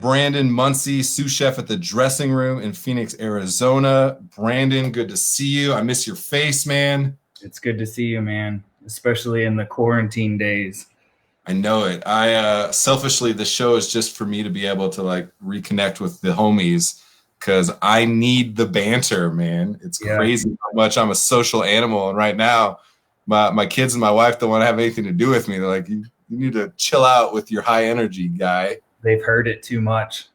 Brandon Muncy, sous chef at the Dressing Room in Phoenix, Arizona. Brandon, good to see you. I miss your face, man. It's good to see you, man, especially in the quarantine days. I know it. I selfishly, the show is just for me to be able to like reconnect with the homies because I need the banter, man. It's crazy how much I'm a social animal. And right now, my kids and my wife don't want to have anything to do with me. They're like, you need to chill out with your high energy guy. They've heard it too much.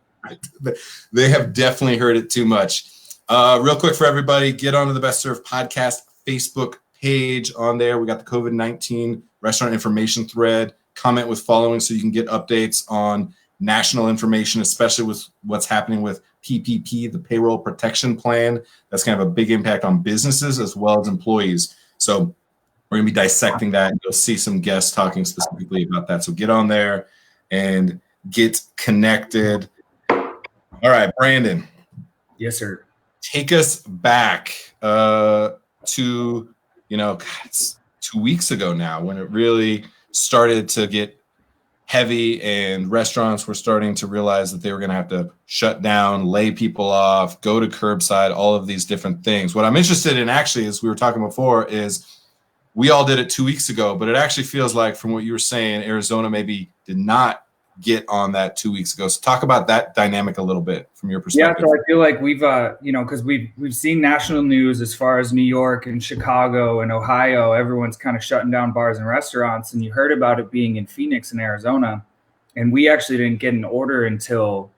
They have definitely heard it too much. Real quick for everybody, get onto the Best Served Podcast Facebook page on there. We got the COVID-19 restaurant information thread. Comment with following so you can get updates on national information, especially with what's happening with PPP, the Payroll Protection Plan. That's going to have a big impact on businesses as well as employees. So we're going to be dissecting that. You'll see some guests talking specifically about that. So get on there and get connected. All right, Brandon. Yes, sir. Take us back to, it's 2 weeks ago now when it really started to get heavy and restaurants were starting to realize that they were going to have to shut down, lay people off, go to curbside, all of these different things. What I'm interested in actually, as we were talking before, is we all did it 2 weeks ago, but it actually feels like from what you were saying, Arizona maybe did not get on that 2 weeks ago. So talk about that dynamic a little bit from your perspective. Yeah, so I feel like we've, because we've seen national news as far as New York and Chicago and Ohio, everyone's kind of shutting down bars and restaurants. And you heard about it being in Phoenix and Arizona. And we actually didn't get an order until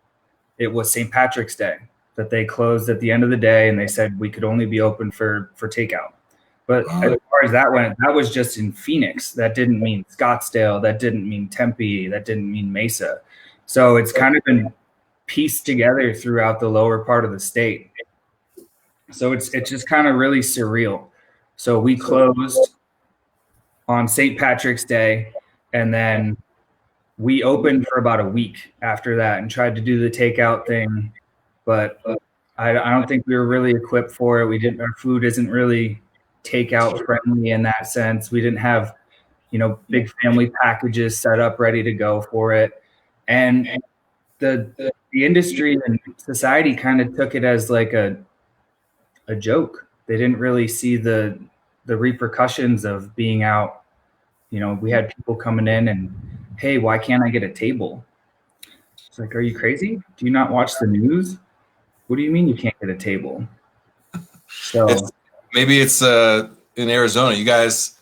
it was St. Patrick's Day that they closed at the end of the day. And they said we could only be open for takeout. But as far as that went, that was just in Phoenix. That didn't mean Scottsdale. That didn't mean Tempe. That didn't mean Mesa. So it's kind of been pieced together throughout the lower part of the state. So it's just kind of really surreal. So we closed on St. Patrick's Day, and then we opened for about a week after that and tried to do the takeout thing. But I don't think we were really equipped for it. Our food isn't really takeout friendly in that sense. We didn't have, big family packages set up ready to go for it. And the industry and society kind of took it as like a joke. They didn't really see the repercussions of being out. We had people coming in and, hey, why can't I get a table? It's like, are you crazy? Do you not watch the news? What do you mean you can't get a table? So maybe it's in Arizona. You guys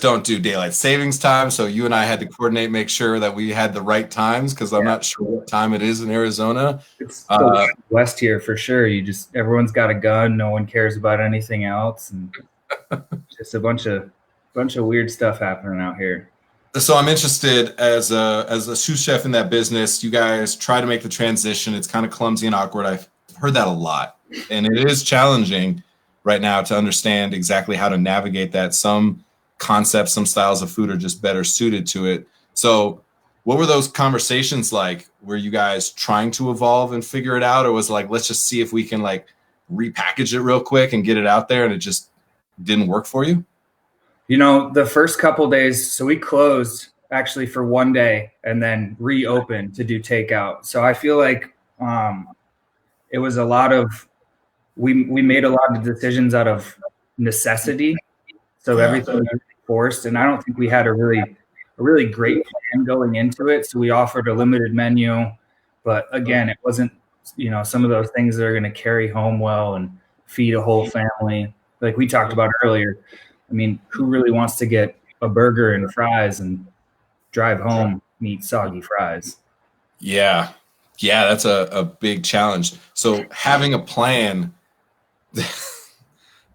don't do daylight savings time, so you and I had to coordinate, make sure that we had the right times because I'm not sure what time it is in Arizona. It's west here for sure. Everyone's got a gun. No one cares about anything else, and just a bunch of weird stuff happening out here. So I'm interested as a sous chef in that business. You guys try to make the transition. It's kind of clumsy and awkward. I've heard that a lot, and it is challenging right now to understand exactly how to navigate that. Some concepts, some styles of food are just better suited to it. So what were those conversations like? Were you guys trying to evolve and figure it out? Or was it like, let's just see if we can like repackage it real quick and get it out there, and it just didn't work for you? The first couple days, so we closed actually for one day and then reopened to do takeout. So I feel like it was a lot of, we made a lot of decisions out of necessity. So everything was forced. And I don't think we had a really great plan going into it. So we offered a limited menu, but again, it wasn't, some of those things that are going to carry home well and feed a whole family. Like we talked about earlier. I mean, who really wants to get a burger and fries and drive home and eat soggy fries? Yeah, that's a big challenge. So having a plan,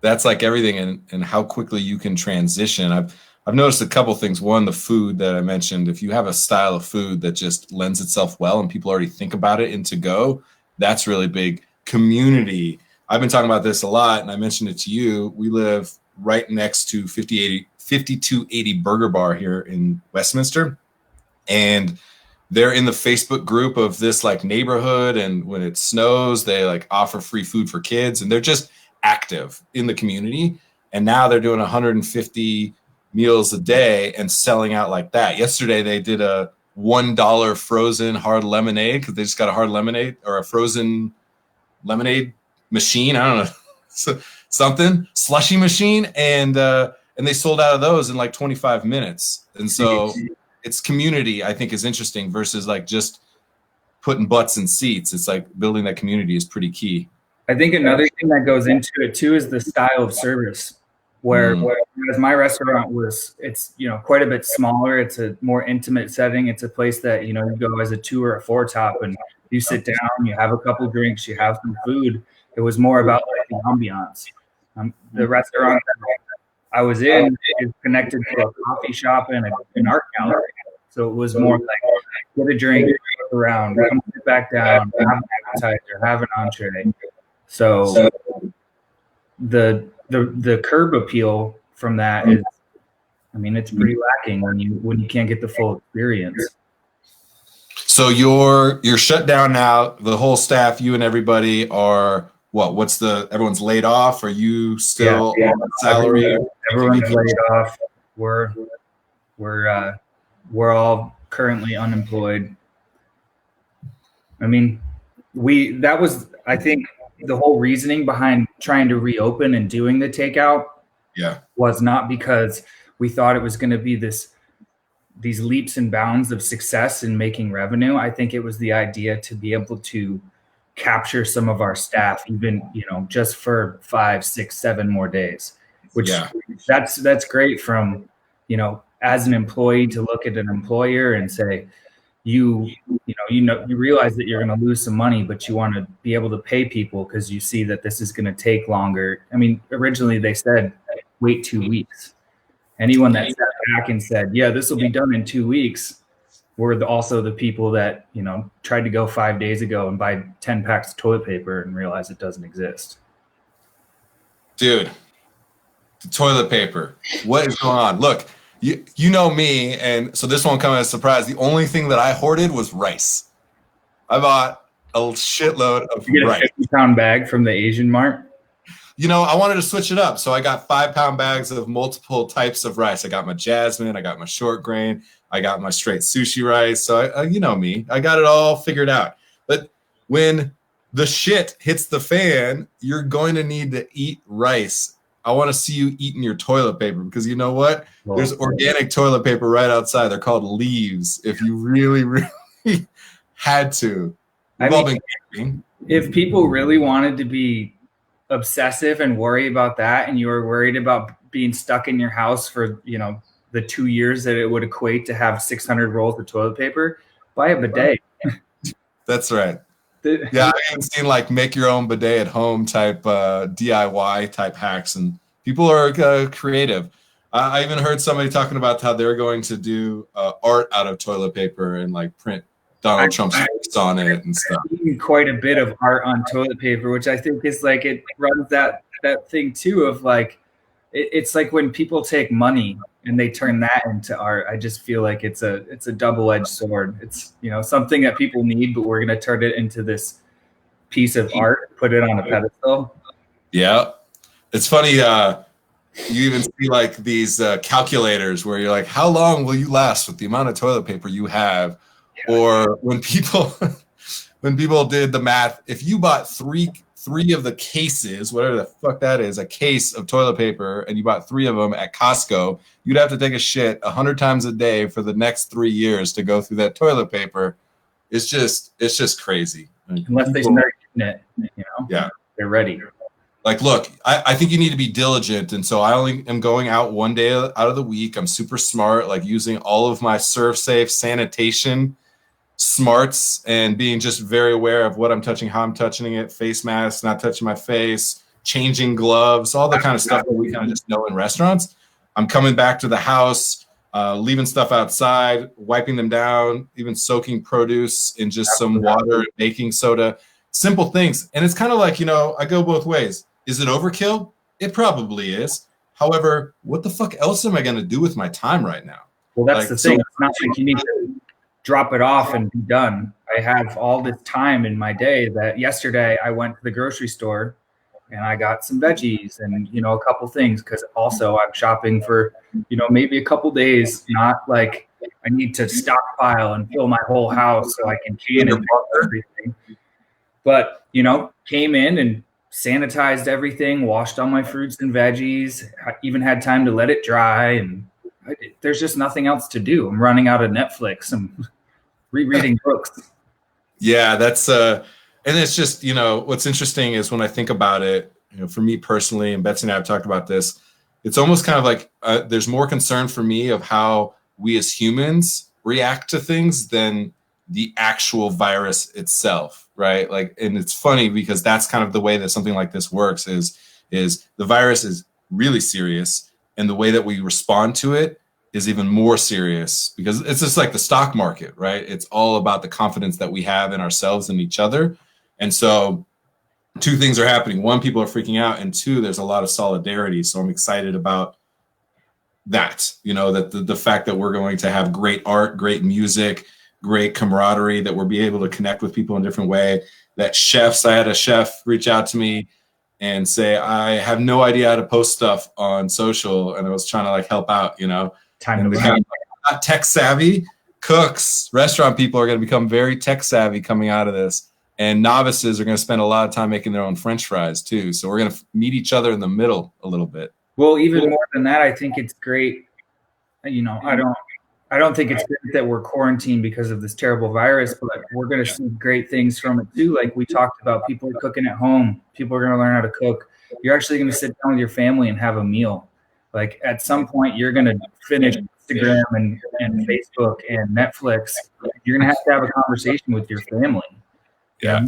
that's like everything, and how quickly you can transition. I've noticed a couple things. One, the food that I mentioned. If you have a style of food that just lends itself well and people already think about it and to go, that's really big. Community. I've been talking about this a lot, and I mentioned it to you. We live right next to 5280 Burger Bar here in Westminster. And they're in the Facebook group of this like neighborhood. And when it snows, they like offer free food for kids. And they're just active in the community. And now they're doing 150 meals a day and selling out like that. Yesterday, they did a $1 frozen hard lemonade because they just got a hard lemonade or a frozen lemonade machine. I don't know, something slushy machine, and they sold out of those in like 25 minutes. And so it's community, I think, is interesting versus like just putting butts in seats. It's like building that community is pretty key. I think another thing that goes into it too is the style of service. Whereas my restaurant it's quite a bit smaller. It's a more intimate setting. It's a place that you go as a 2 or a 4 top, and you sit down, you have a couple drinks, you have some food. It was more about like the ambiance. The restaurant that I was in is connected to a coffee shop and an art gallery, so it was more like get a drink, look around, come sit back down, have an appetizer, have an entree. So the curb appeal from that is, I mean, it's pretty lacking when you can't get the full experience. So you're shut down now. The whole staff, you and everybody are what? Everyone's laid off? Are you still on salary? Everyone's laid off. We're all currently unemployed. I mean, I think the whole reasoning behind trying to reopen and doing the takeout was not because we thought it was going to be these leaps and bounds of success in making revenue. I think it was the idea to be able to capture some of our staff, even, just for 5, 6, 7 more days, which that's great from, as an employee to look at an employer and say, you realize that you're going to lose some money, but you want to be able to pay people because you see that this is going to take longer. I mean, originally they said, wait 2 weeks. Anyone that sat back and said, yeah, this will be done in 2 weeks, were also the people that, tried to go 5 days ago and buy 10 packs of toilet paper and realize it doesn't exist. Dude, the toilet paper, what is going on? Look, you know me, and so this won't come as a surprise. The only thing that I hoarded was rice. I bought a shitload of rice. A 50-pound bag from the Asian Mart. I wanted to switch it up, so I got 5-pound bags of multiple types of rice. I got my jasmine, I got my short grain, I got my straight sushi rice. So you know me, I got it all figured out. But when the shit hits the fan, you're going to need to eat rice. I want to see you eating your toilet paper because you know what? There's organic toilet paper right outside. They're called leaves. If you really, really had to. If people really wanted to be obsessive and worry about that, and you were worried about being stuck in your house for, the 2 years that it would equate to have 600 rolls of toilet paper, buy a bidet. That's right. Yeah, I haven't seen like make your own bidet at home type DIY type hacks, and people are creative. I even heard somebody talking about how they're going to do art out of toilet paper and like print Donald Trump's face on it and stuff. Quite a bit of art on toilet paper, which I think is like, it runs that thing too of like, it's like when people take money and they turn that into art. I just feel like it's a double-edged sword. It's, something that people need, but we're going to turn it into this piece of art, put it on a pedestal. Yeah. It's funny. You even see like these calculators where you're like, how long will you last with the amount of toilet paper you have? Or when people did the math, if you bought three of the cases, whatever the fuck that is, a case of toilet paper, and you bought 3 of them at Costco, you'd have to take a shit 100 times a day for the next 3 years to go through that toilet paper. It's just crazy. Unless they start getting it, yeah, they're ready. Like, look, I think you need to be diligent. And so I only am going out 1 day out of the week. I'm super smart, like using all of my ServSafe sanitation smarts and being just very aware of what I'm touching, how I'm touching it, face masks, not touching my face, changing gloves, all the kind of stuff that we kind of just know in restaurants. I'm coming back to the house, leaving stuff outside, wiping them down, even soaking produce in just some water and baking soda, simple things. And it's kind of like, I go both ways. Is it overkill? It probably is. However, what the fuck else am I going to do with my time right now? Well, that's the thing. It's not like you need to drop it off and be done. I have all this time in my day that yesterday I went to the grocery store and I got some veggies and, a couple things. Cause also I'm shopping for, maybe a couple days, not like I need to stockpile and fill my whole house so I can can and everything. But, came in and sanitized everything, washed all my fruits and veggies, even had time to let it dry. And there's just nothing else to do. I'm running out of Netflix. I'm rereading books. Yeah, that's and it's just, what's interesting is when I think about it, for me personally, and Betsy and I have talked about this, it's almost kind of like there's more concern for me of how we as humans react to things than the actual virus itself, right? Like, and it's funny because that's kind of the way that something like this works is the virus is really serious, and the way that we respond to it is even more serious, because it's just like the stock market, right? It's all about the confidence that we have in ourselves and each other. And so two things are happening. One, people are freaking out, and two, there's a lot of solidarity. So I'm excited about that, that the fact that we're going to have great art, great music, great camaraderie, that we'll be able to connect with people in a different way. That I had a chef reach out to me and say, I have no idea how to post stuff on social. And I was trying to like help out, Time to not tech savvy cooks, restaurant people are going to become very tech savvy coming out of this. And novices are going to spend a lot of time making their own French fries too. So we're going to meet each other in the middle a little bit. Well, even more than that, I think it's great. I don't think it's great that we're quarantined because of this terrible virus, but we're going to see great things from it too. Like we talked about, people are cooking at home. People are going to learn how to cook. You're actually going to sit down with your family and have a meal. Like at some point, you're going to finish Instagram and Facebook and Netflix. You're going to have a conversation with your family. Yeah.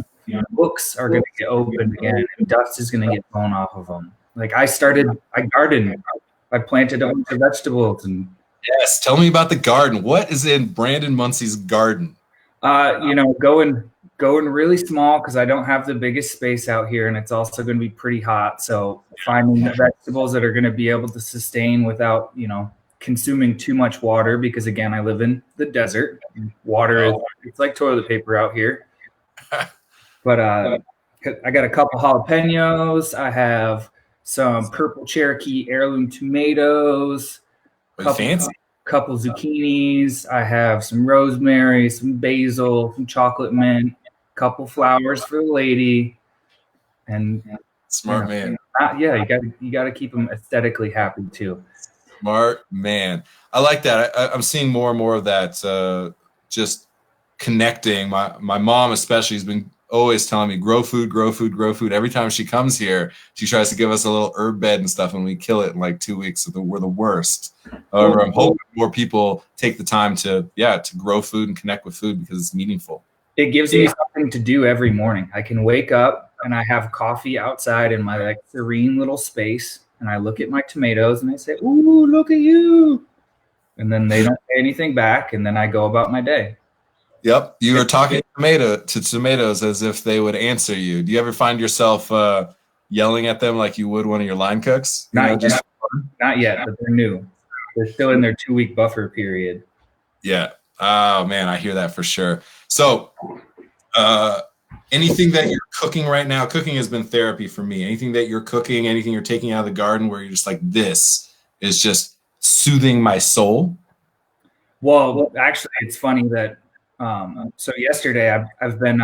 Books are going to get opened again, and dust is going to get blown off of them. Like I gardened. I planted a bunch of vegetables. And yes, tell me about the garden. What is in Brandon Muncy's garden? Going really small because I don't have the biggest space out here, and it's also going to be pretty hot. So finding vegetables that are going to be able to sustain without, consuming too much water, because again, I live in the desert. Water it's like toilet paper out here. But I got a couple jalapenos. I have some purple Cherokee heirloom tomatoes. Couple zucchinis. I have some rosemary, some basil, some chocolate mint, couple flowers for the lady, and smart man. You got to keep them aesthetically happy too. Smart man. I like that. I'm seeing more and more of that. Just connecting. My mom especially has been always telling me, grow food, grow food, grow food. Every time she comes here, she tries to give us a little herb bed and stuff, and we kill it in like 2 weeks. So we're the worst. However, I'm hoping more people take the time to grow food and connect with food because it's meaningful. It gives me something to do every morning. I can wake up and I have coffee outside in my like serene little space, and I look at my tomatoes and I say, "Ooh, look at you!" And then they don't say anything back, and then I go about my day. Yep, you were talking to tomatoes as if they would answer you. Do you ever find yourself yelling at them like you would one of your line cooks? Not yet, but they're new. They're still in their 2-week buffer period. Yeah. Oh man, I hear that for sure. So, anything that you're cooking right now? Cooking has been therapy for me. Anything that you're cooking, anything you're taking out of the garden, where you're just like, this is just soothing my soul. Well, actually, it's funny that. So yesterday I've been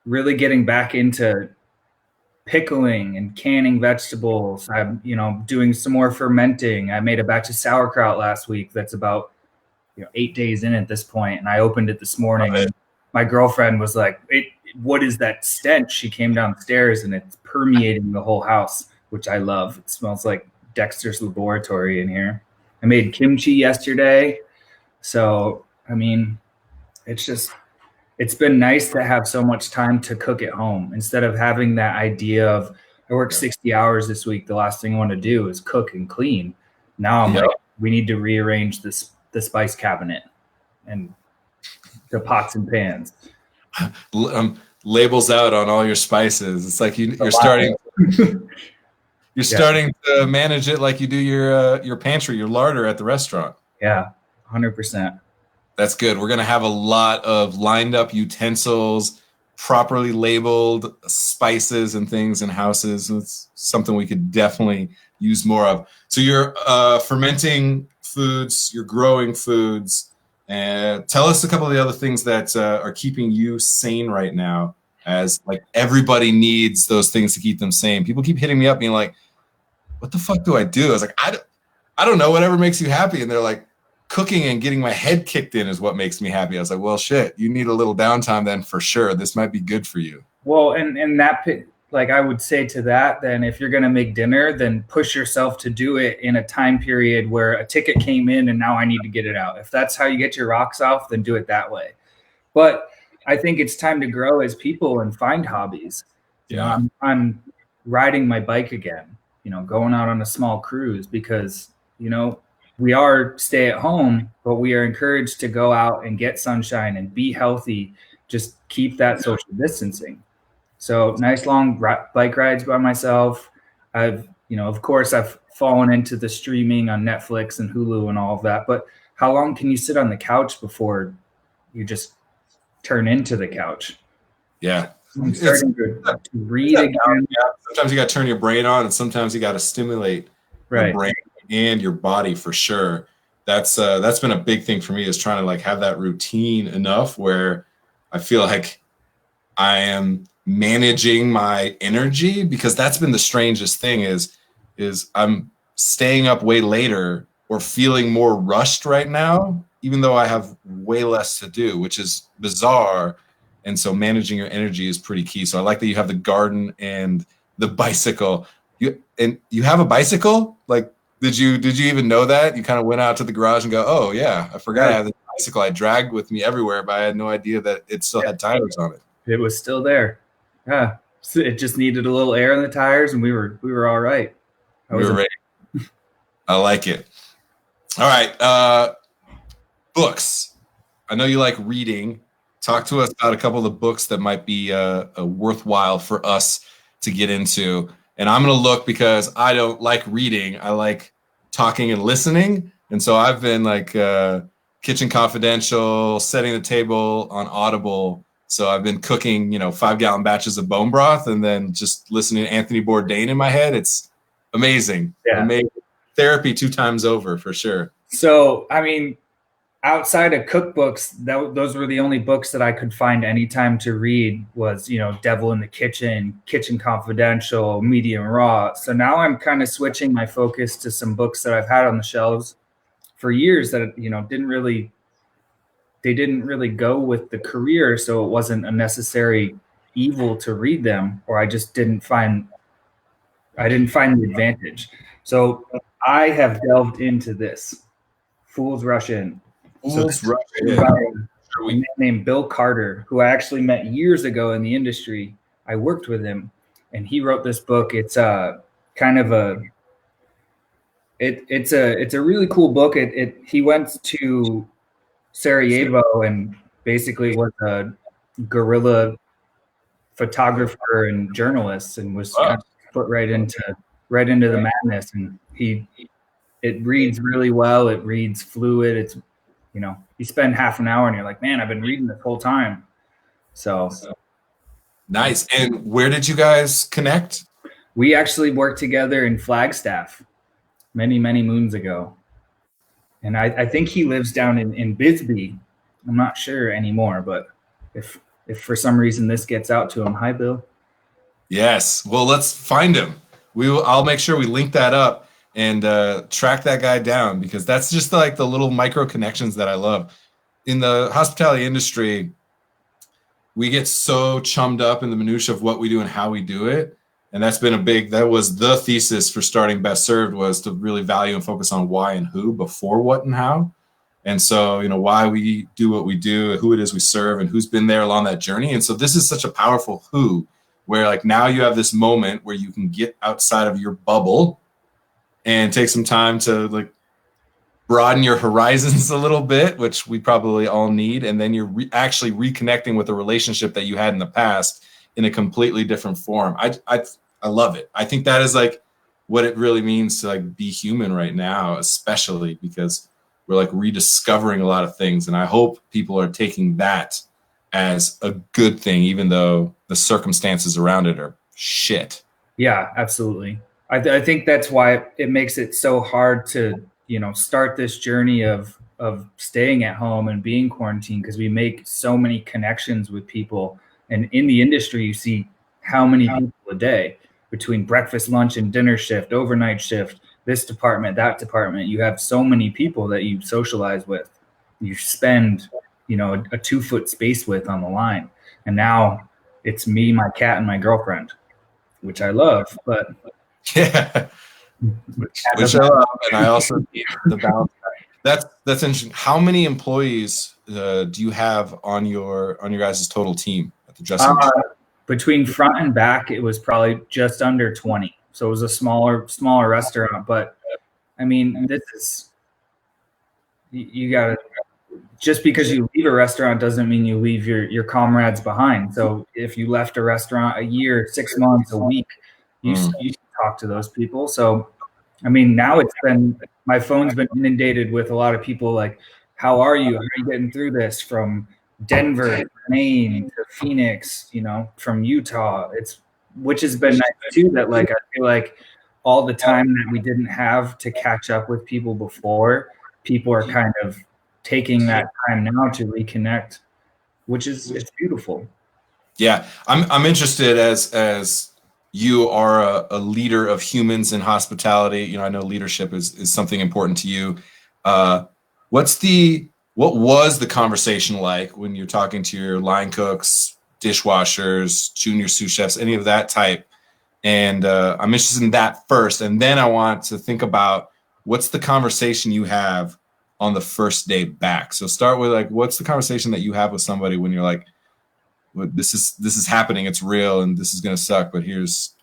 really getting back into pickling and canning vegetables. I'm, doing some more fermenting. I made a batch of sauerkraut last week that's about 8 days in at this point, and I opened it this morning. And my girlfriend was like, what is that stench? She came downstairs and it's permeating the whole house, which I love. It smells like Dexter's Laboratory in here. I made kimchi yesterday. So, I mean, it's been nice to have so much time to cook at home instead of having that idea of, I worked 60 hours this week. The last thing I want to do is cook and clean. Now I'm like, we need to rearrange the spice cabinet and the pots and pans. Labels out on all your spices. It's like you're starting to manage it like you do your pantry, your larder at the restaurant. Yeah, 100%. That's good. We're going to have a lot of lined up utensils, properly labeled spices and things in houses. It's something we could definitely use more of. So you're fermenting foods, you're growing foods. And tell us a couple of the other things that are keeping you sane right now, as like everybody needs those things to keep them sane. People keep hitting me up being like, what the fuck do I do? I was like, I don't know, whatever makes you happy. And they're like, cooking and getting my head kicked in is what makes me happy. I was like, well, shit, you need a little downtime then for sure. This might be good for you. Well, and that, like I would say to that, then if you're going to make dinner, then push yourself to do it in a time period where a ticket came in and now I need to get it out. If that's how you get your rocks off, then do it that way. But I think it's time to grow as people and find hobbies. Yeah. I'm riding my bike again, going out on a small cruise because, we are stay at home, but we are encouraged to go out and get sunshine and be healthy. Just keep that social distancing. So nice long bike rides by myself. Of course, I've fallen into the streaming on Netflix and Hulu and all of that. But how long can you sit on the couch before you just turn into the couch? Yeah. I'm starting to read again. Yeah. Sometimes you got to turn your brain on, and sometimes you got to stimulate your brain and your body for sure. That's been a big thing for me, is trying to like have that routine enough where I feel like I am managing my energy, because that's been the strangest thing is I'm staying up way later or feeling more rushed right now, even though I have way less to do, which is bizarre. And so managing your energy is pretty key. So I like that you have the garden and the bicycle. You have a bicycle? Like, did you even know that? You kind of went out to the garage and go, oh yeah, I forgot I had this bicycle I dragged with me everywhere, but I had no idea that it still had tires on it. It was still there. Yeah. So it just needed a little air in the tires and we were all right. We were ready. I like it. All right. Books. I know you like reading. Talk to us about a couple of the books that might be worthwhile for us to get into. And I'm going to look, because I don't like reading. I like talking and listening. And so I've been like Kitchen Confidential, Setting the Table on Audible. So I've been cooking, 5-gallon batches of bone broth and then just listening to Anthony Bourdain in my head. It's amazing. Yeah. Amazing. Therapy 2 times over for sure. So, I mean, outside of cookbooks, those were the only books that I could find any time to read was, Devil in the Kitchen, Kitchen Confidential, Medium Raw. So now I'm kind of switching my focus to some books that I've had on the shelves for years that, they didn't really go with the career. So it wasn't a necessary evil to read them, or I just didn't find the advantage. So I have delved into this. Fools Rush In. Fools Rush In. By a man named Bill Carter, who I actually met years ago in the industry. I worked with him, and he wrote this book. It's kind of it's a really cool book. He went to Sarajevo and basically was a guerrilla photographer and journalist, and was kind of put right into the madness. And it reads really well. It reads fluid. It's, you spend half an hour and you're like, man, I've been reading this whole time. So nice. And where did you guys connect? We actually worked together in Flagstaff many, many moons ago. And I think he lives down in Bisbee. I'm not sure anymore, but if for some reason this gets out to him, hi, Bill. Yes. Well, let's find him. I'll make sure we link that up and track that guy down, because that's just like the little micro connections that I love. In the hospitality industry, we get so chummed up in the minutia of what we do and how we do it. And that was the thesis for starting Best Served, was to really value and focus on why and who before what and how. And so, why we do what we do, who it is we serve, and who's been there along that journey. And so this is such a powerful who, where like now you have this moment where you can get outside of your bubble and take some time to like broaden your horizons a little bit, which we probably all need. And then you're actually reconnecting with a relationship that you had in the past in a completely different form. I love it. I think that is like what it really means to like be human right now, especially because we're like rediscovering a lot of things. And I hope people are taking that as a good thing, even though the circumstances around it are shit. Yeah, absolutely. I think that's why it makes it so hard to, start this journey of of staying at home and being quarantined, because we make so many connections with people. And in the industry, you see how many people a day between breakfast, lunch, and dinner shift, overnight shift, this department, that department. You have so many people that you socialize with. You spend, a 2-foot space with on the line. And now it's me, my cat, and my girlfriend, which I love, but yeah, which I love, and I also need the balance. That's interesting. How many employees do you have on your guys' total team at the dressing room? Between front and back, it was probably just under 20. So it was a smaller restaurant. But I mean, this is, you got to, just because you leave a restaurant doesn't mean you leave your comrades behind. So if you left a restaurant a year, 6 months, a week, you talk to those people. So, I mean, now my phone's been inundated with a lot of people like, how are you? How are you getting through this? From Denver, Maine to Phoenix, from Utah. Which has been nice too, that like, I feel like all the time that we didn't have to catch up with people before, people are kind of taking that time now to reconnect, it's beautiful. Yeah. I'm interested, as you are a leader of humans in hospitality. I know leadership is something important to you. What was the conversation like when you're talking to your line cooks, dishwashers, junior sous chefs, any of that type? And I'm interested in that first. And then I want to think about what's the conversation you have on the first day back. So start with like, what's the conversation that you have with somebody when you're like, this is happening, it's real, and this is going to suck, but here's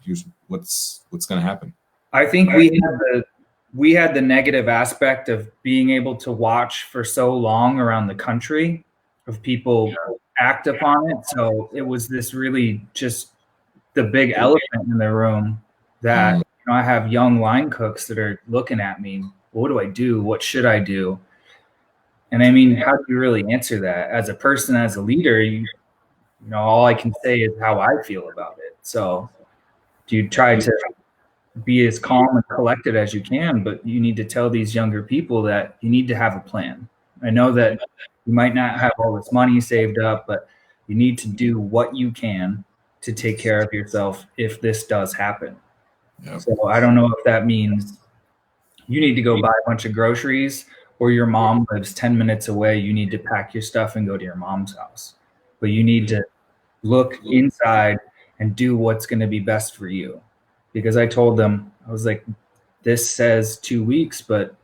what's going to happen. I think we had the negative aspect of being able to watch for so long around the country of people act upon it. So it was this really just the big elephant in the room that I have young line cooks that are looking at me. What do I do? What should I do? And I mean, how do you really answer that as a person, as a leader? All I can say is how I feel about it. So you try to be as calm and collected as you can, but you need to tell these younger people that you need to have a plan. I know that you might not have all this money saved up, but you need to do what you can to take care of yourself if this does happen. Yep. So I don't know if that means you need to go buy a bunch of groceries, or your mom lives 10 minutes away. You need to pack your stuff and go to your mom's house. But you need to look inside and do what's going to be best for you. Because I told them, I was like, this says 2 weeks, but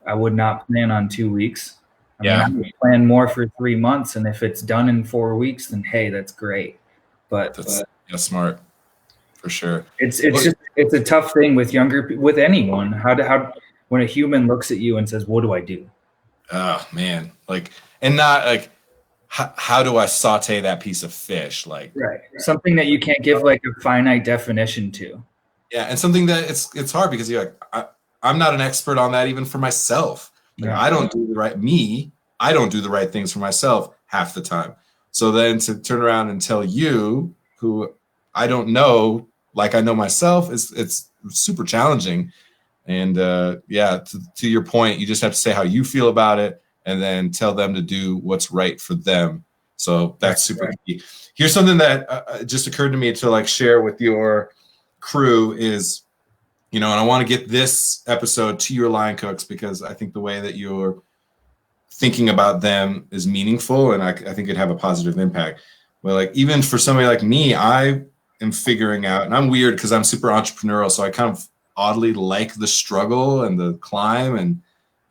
I would not plan on 2 weeks. I would plan more for 3 months. And if it's done in 4 weeks, then hey, that's great. But that's smart for sure. It's a tough thing with with anyone. How when a human looks at you and says, what do I do? Oh man. And not like, how do I saute that piece of fish? Right. Something that you can't give like a finite definition to. Yeah. And something that it's hard because you're like, I'm not an expert on that even for myself. I don't do the right things for myself half the time. So then to turn around and tell you, who I don't know, like I know myself, it's super challenging. And to your point, you just have to say how you feel about it, and then tell them to do what's right for them. So that's super key. Here's something that just occurred to me to share with your crew is, and I want to get this episode to your line cooks because I think the way that you're thinking about them is meaningful, and I think it'd have a positive impact. But even for somebody like me, I am figuring out, and I'm weird because I'm super entrepreneurial, so I kind of oddly like the struggle and the climb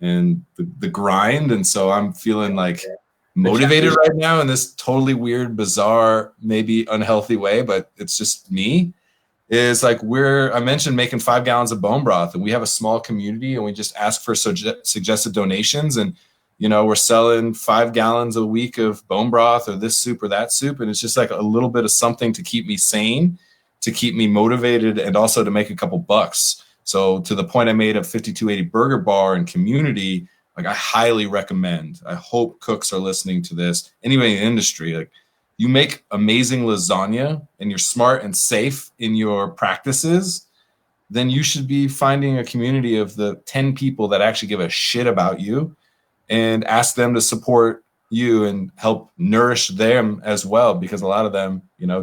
and the grind. And so I'm feeling motivated right now in this totally weird, bizarre, maybe unhealthy way, but it's just me. Is I mentioned making 5 gallons of bone broth, and we have a small community, and we just ask for suggested donations. And, we're selling 5 gallons a week of bone broth or this soup or that soup. And it's just a little bit of something to keep me sane, to keep me motivated, and also to make a couple bucks. So to the point I made of 5280 Burger Bar and community, I highly recommend. I hope cooks are listening to this. Anybody in the industry, you make amazing lasagna and you're smart and safe in your practices, then you should be finding a community of the 10 people that actually give a shit about you and ask them to support you and help nourish them as well, because a lot of them,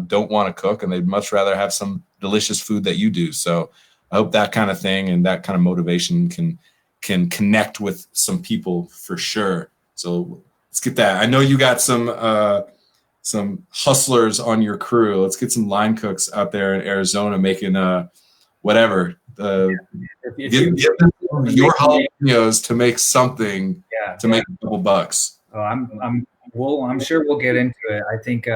don't want to cook and they'd much rather have some delicious food that you do. So I hope that kind of thing and that kind of motivation can connect with some people for sure. So let's get that. I know you got some hustlers on your crew. Let's get some line cooks out there in Arizona making whatever. Get them your jalapenos to make something to make a couple bucks. Oh, I'm sure we'll get into it. I think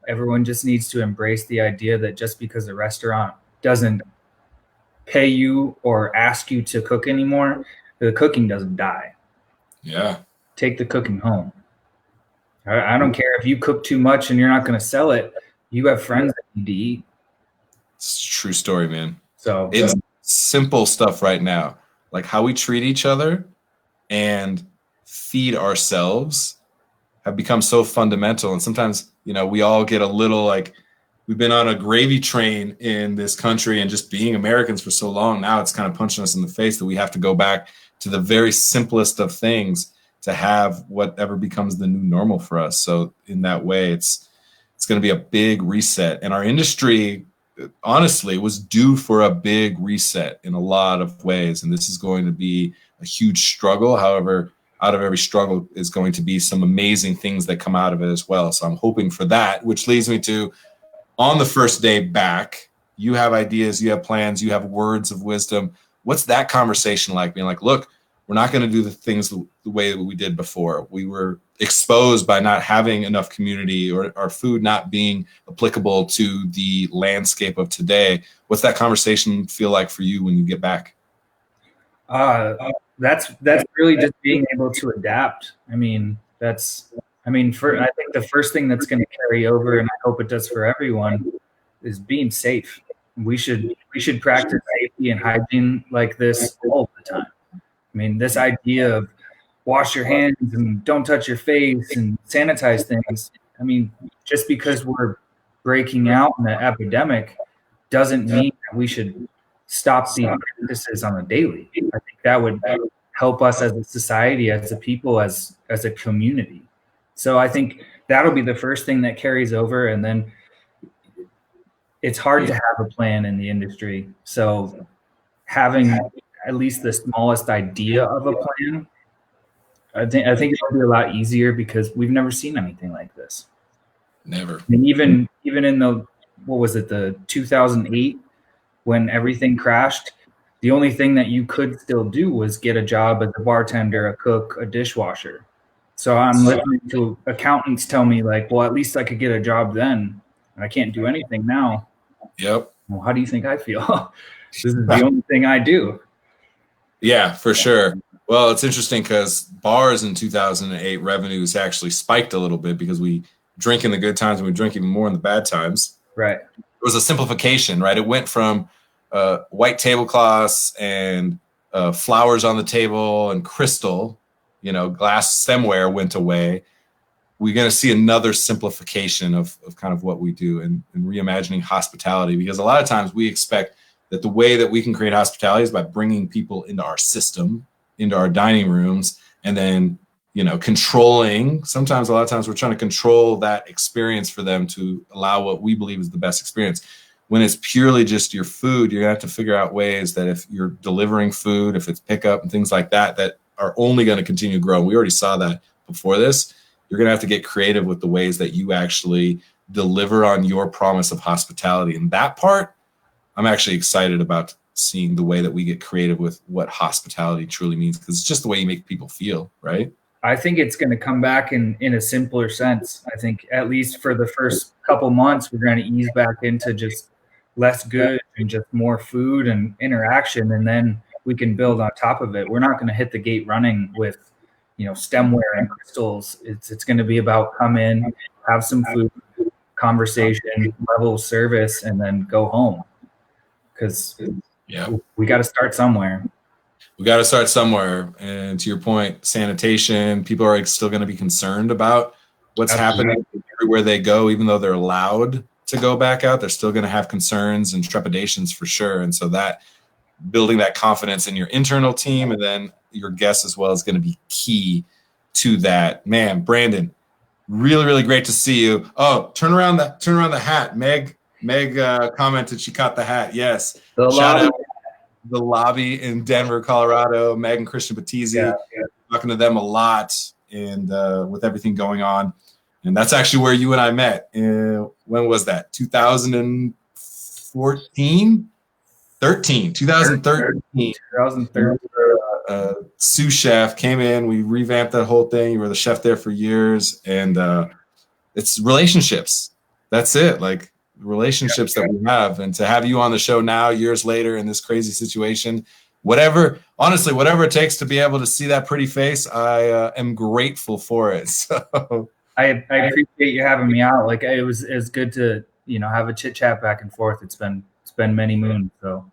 everyone just needs to embrace the idea that just because a restaurant doesn't pay you or ask you to cook anymore, the cooking doesn't die. Yeah. Take the cooking home. I don't care if you cook too much and you're not going to sell it. You have friends that need to eat. It's a true story, man. So it's simple stuff right now, like how we treat each other and feed ourselves have become so fundamental. And sometimes, we all get a little like, we've been on a gravy train in this country and just being Americans for so long. Now it's kind of punching us in the face that we have to go back to the very simplest of things to have whatever becomes the new normal for us. So in that way, it's going to be a big reset. And our industry, honestly, was due for a big reset in a lot of ways. And this is going to be a huge struggle. However, out of every struggle is going to be some amazing things that come out of it as well. So I'm hoping for that, which leads me to, on the first day back, you have ideas, you have plans, you have words of wisdom. What's that conversation like? Being like, look, we're not going to do the things the way that we did before. We were exposed by not having enough community or our food not being applicable to the landscape of today. What's that conversation feel like for you when you get back? That's really just being able to adapt. I think the first thing that's going to carry over, and I hope it does for everyone, is being safe. We should practice safety and hygiene like this all the time. This idea of wash your hands and don't touch your face and sanitize things. Just because we're breaking out in an epidemic doesn't mean that we should stop these practices on a daily. I think that would help us as a society, as a people, as a community. So I think that'll be the first thing that carries over. And then it's hard to have a plan in the industry. So having at least the smallest idea of a plan, I think it'll be a lot easier because we've never seen anything like this. Never. Even in the 2008 when everything crashed, the only thing that you could still do was get a job as a bartender, a cook, a dishwasher. So I'm listening to accountants tell me like, well, at least I could get a job then, and I can't do anything now. Yep. Well, how do you think I feel? This is the only thing I do. Yeah, for sure. Well, it's interesting because bars in 2008 revenues actually spiked a little bit because we drink in the good times and we drink even more in the bad times. Right. It was a simplification, right? It went from white tablecloths and flowers on the table and crystal, glass stemware went away. We're going to see another simplification of kind of what we do and reimagining hospitality, because a lot of times we expect that the way that we can create hospitality is by bringing people into our system, into our dining rooms, and then, controlling. Sometimes, a lot of times we're trying to control that experience for them to allow what we believe is the best experience. When it's purely just your food, you're going to have to figure out ways that if you're delivering food, if it's pickup and things like that, that are only going to continue to grow. We already saw that before this. You're going to have to get creative with the ways that you actually deliver on your promise of hospitality. And that part, I'm actually excited about seeing the way that we get creative with what hospitality truly means, because it's just the way you make people feel, right? I think it's going to come back in a simpler sense. I think at least for the first couple months, we're going to ease back into just less good and just more food and interaction. And then we can build on top of it. We're not going to hit the gate running with, stemware and crystals. It's going to be about come in, have some food, conversation, level of service, and then go home. Because we got to start somewhere. We got to start somewhere. And to your point, sanitation, people are still going to be concerned about what's happening everywhere they go, even though they're allowed to go back out. They're still going to have concerns and trepidations for sure. And so that building that confidence in your internal team and then your guests as well is going to be key to that. Man, Brandon, really, really great to see you. Oh, turn around the hat. Meg commented she caught the hat. Yes. Shout out the lobby in Denver, Colorado. Meg and Christian Battizi. Yeah. Talking to them a lot, and with everything going on. And that's actually where you and I met. When was that? 2013? 2013. Sous chef came in. We revamped that whole thing. You were the chef there for years. And it's relationships. That's it. Like relationships that we have. And to have you on the show now, years later, in this crazy situation, honestly, whatever it takes to be able to see that pretty face, I am grateful for it. So I appreciate you having me out. Like it was good to, have a chit chat back and forth. It's been many moons. So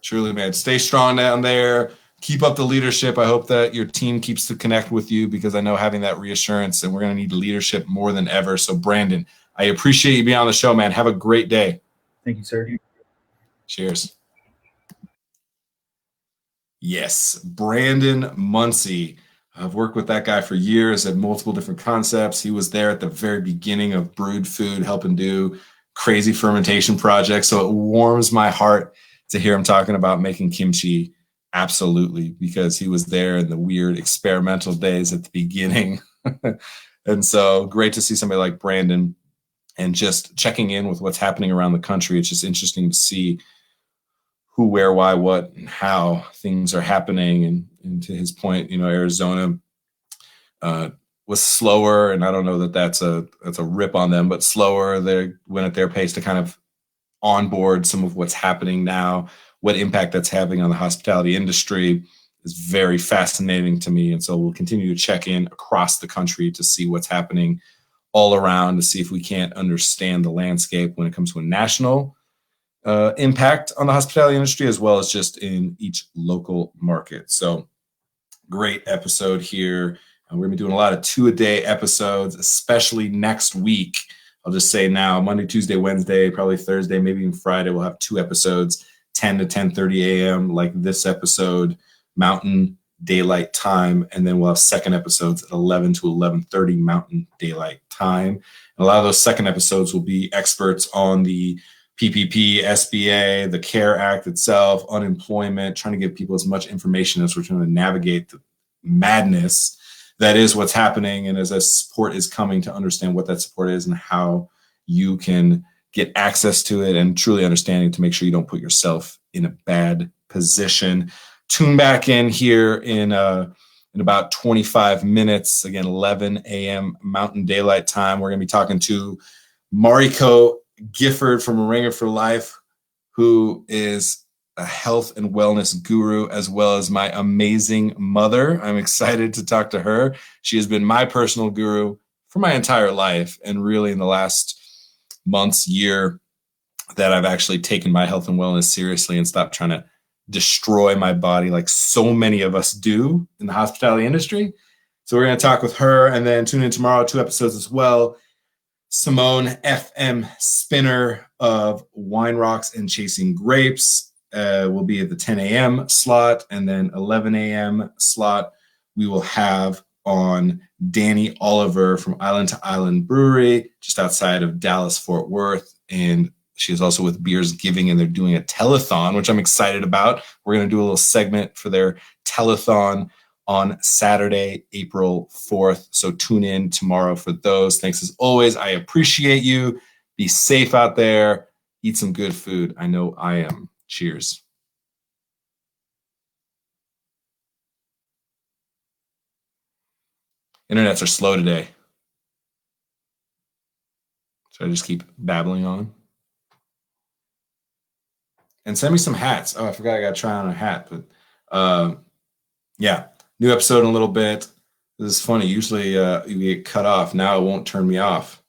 truly, man, stay strong down there. Keep up the leadership. I hope that your team keeps to connect with you, because I know having that reassurance, and we're going to need leadership more than ever. So Brandon, I appreciate you being on the show, man. Have a great day. Thank you, sir. Cheers. Yes, Brandon Muncy. I've worked with that guy for years at multiple different concepts. He was there at the very beginning of Brewed Food, helping do crazy fermentation projects. So it warms my heart to hear him talking about making kimchi. Absolutely, because he was there in the weird experimental days at the beginning. And so great to see somebody like Brandon and just checking in with what's happening around the country. It's just interesting to see who, where, why, what, and how things are happening. And to his point, Arizona was slower, and I don't know that that's a rip on them, but slower. They went at their pace to kind of onboard some of what's happening now. What impact that's having on the hospitality industry is very fascinating to me. And so we'll continue to check in across the country to see what's happening all around, to see if we can't understand the landscape when it comes to a national impact on the hospitality industry, as well as just in each local market. So great episode here. We're going to be doing a lot of 2-a-day episodes, especially next week. I'll just say now, Monday, Tuesday, Wednesday, probably Thursday, maybe even Friday, we'll have 2 episodes, 10 to 10:30 a.m. like this episode, Mountain Daylight Time. And then we'll have second episodes at 11 to 11:30 Mountain Daylight Time. And a lot of those second episodes will be experts on the PPP, SBA, the CARE Act itself, unemployment, trying to give people as much information as we're trying to navigate the madness that is what's happening. And as a support is coming, to understand what that support is and how you can get access to it, and truly understanding to make sure you don't put yourself in a bad position. Tune back in here in about 25 minutes. Again, 11 a.m. Mountain Daylight Time. We're going to be talking to Mariko Gifford from A Ringer for Life, who is a health and wellness guru, as well as my amazing mother. I'm excited to talk to her. She has been my personal guru for my entire life, and really in the last months, year, that I've actually taken my health and wellness seriously and stopped trying to destroy my body like so many of us do in the hospitality industry. So we're going to talk with her, and then tune in tomorrow, 2 episodes as well. Simone FM Spinner of Wine Rocks and Chasing Grapes will be at the 10 a.m. slot, and then 11 a.m. slot we will have on Danny Oliver from Island to Island Brewery, just outside of Dallas, Fort Worth. And she is also with Beers Giving, and they're doing a telethon, which I'm excited about. We're going to do a little segment for their telethon on Saturday, April 4th. So tune in tomorrow for those. Thanks as always. I appreciate you. Be safe out there. Eat some good food. I know I am. Cheers. Internets are slow today. So I just keep babbling on. And send me some hats. Oh, I forgot I got to try on a hat. But yeah, new episode in a little bit. This is funny. Usually you get cut off. Now it won't turn me off.